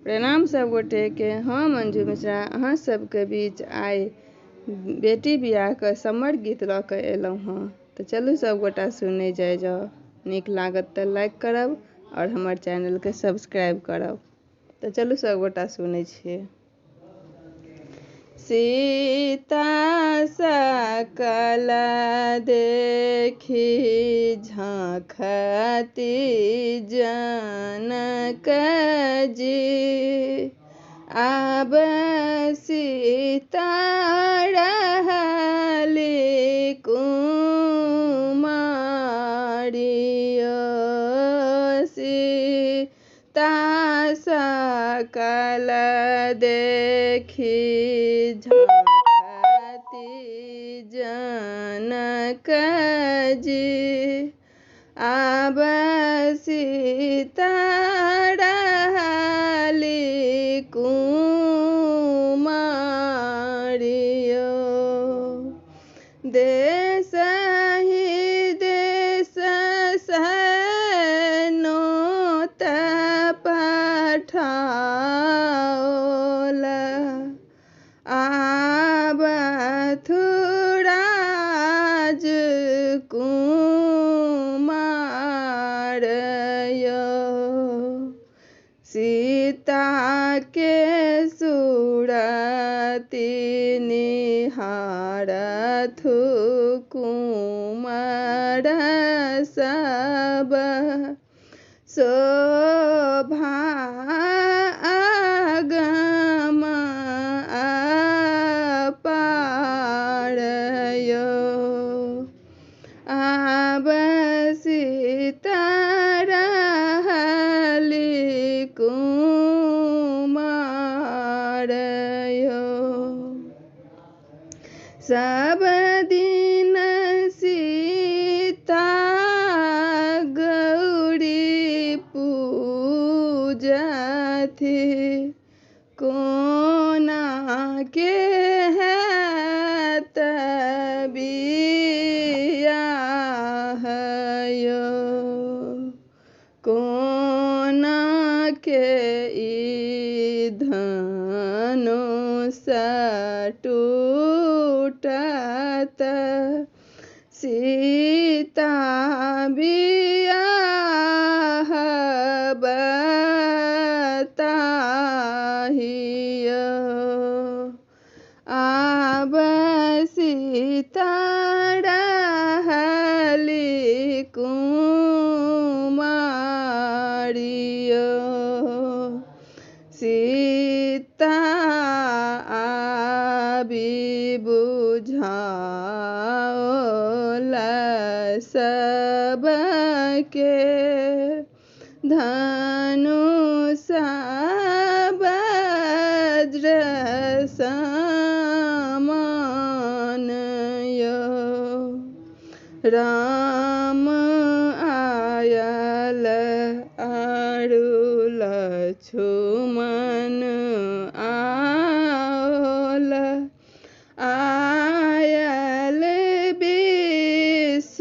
प्रणाम सब गोटे के। हम मंजू मिश्रा अहाँ सबके बीच आइ बेटी बियाहके समर गीत लऽ कऽ एलहुँ हँ। तऽ चलू सब गोटा सुनै जाइ जाउ। नीक लागत तऽ लाइक करब और हमर चैनलके सब्सक्राइब करब। तऽ चलू सब गोटा सुनै छियै। सीता सकल देखी झाँखती जनक जी, आब सीता रहली कुमारियो। सीता सकल देखी झाँखती जनक जी, आब सीता रहली कुमारियो। देश ही देश नोत पठाओल, आबथु राजकुमार यो। सीता के सूरति निहारथु कुमार सब, शोभा अगम अपार यो। आब सीता रहली कुमार यो। सब दिन सीता गौरी पूजथि, कोना के हैत बियाह यो। कोना के ई धनुष टूटत, सीता बियाह बताहियो। आब सीता रहली कुमारियो। सीता आबि बुझाओल सबके, धनुष वज्र समान यो। राम आयल आरु लक्ष्मण आओल, आयल विश्वामित्र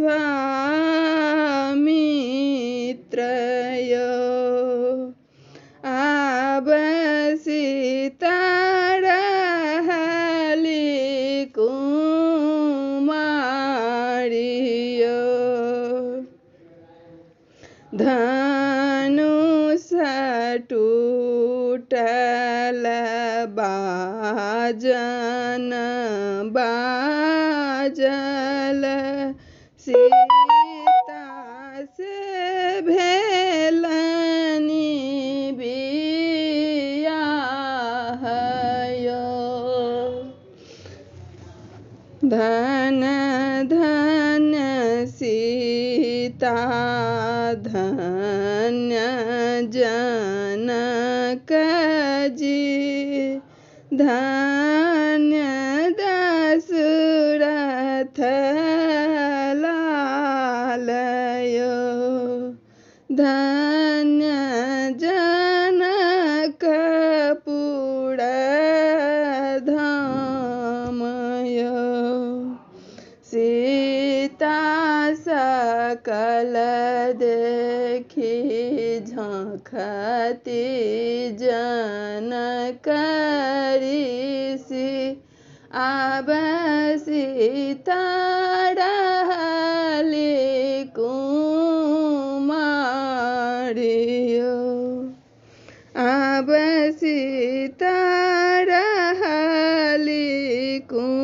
यो। आब सीता रहली कुमारियो। धनुष टूटल बाजन बाजल, सीता से भेलनि बियाह यो। धन धन्य सीता धन्य जनक जी, धन्य दशरथ लाल यो। धन्य जनकपुर धाम यो। सीता सकल देखी झाँखती जनकरी सी आब सीता रहली कुमारियो आब सीता